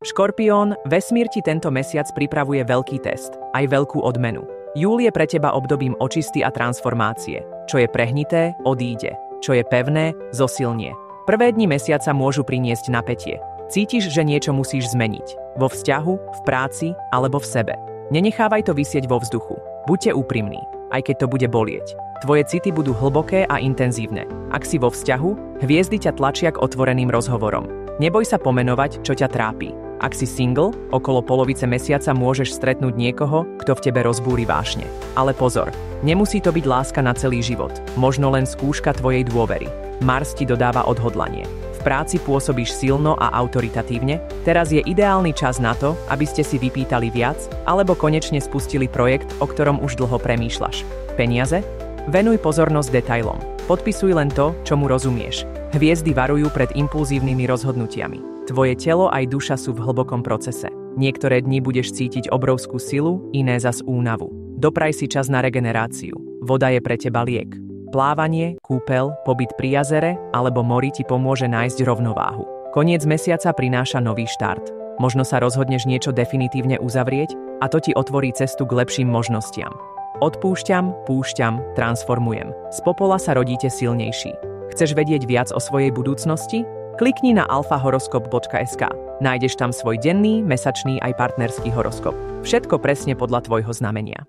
Škorpión, vesmír ti tento mesiac pripravuje veľký test, aj veľkú odmenu. Júl je pre teba obdobím očisty a transformácie. Čo je prehnité, odíde. Čo je pevné, zosilnie. Prvé dni mesiaca môžu priniesť napätie. Cítiš, že niečo musíš zmeniť. Vo vzťahu, v práci alebo v sebe. Nenechávaj to visieť vo vzduchu. Buďte úprimní, aj keď to bude bolieť. Tvoje city budú hlboké a intenzívne. Ak si vo vzťahu, hviezdy ťa tlačia k otvoreným rozhovorom. Neboj sa pomenovať, čo ťa trápi. Ak si single, okolo polovice mesiaca môžeš stretnúť niekoho, kto v tebe rozbúri vášne. Ale pozor, nemusí to byť láska na celý život. Možno len skúška tvojej dôvery. Mars ti dodáva odhodlanie. V práci pôsobíš silno a autoritatívne, teraz je ideálny čas na to, aby ste si vypýtali viac, alebo konečne spustili projekt, o ktorom už dlho premýšľaš. Peniaze? Venuj pozornosť detailom. Podpisuj len to, čomu rozumieš. Hviezdy varujú pred impulzívnymi rozhodnutiami. Tvoje telo aj duša sú v hlbokom procese. Niektoré dni budeš cítiť obrovskú silu, iné zas únavu. Dopraj si čas na regeneráciu. Voda je pre teba liek. Plávanie, kúpeľ, pobyt pri jazere alebo mori ti pomôže nájsť rovnováhu. Koniec mesiaca prináša nový štart. Možno sa rozhodneš niečo definitívne uzavrieť a to ti otvorí cestu k lepším možnostiam. Odpúšťam, púšťam, transformujem. Z popola sa rodíte silnejší. Chceš vedieť viac o svojej budúcnosti? Klikni na alfahoroskop.sk. Nájdeš tam svoj denný, mesačný aj partnerský horoskop. Všetko presne podľa tvojho znamenia.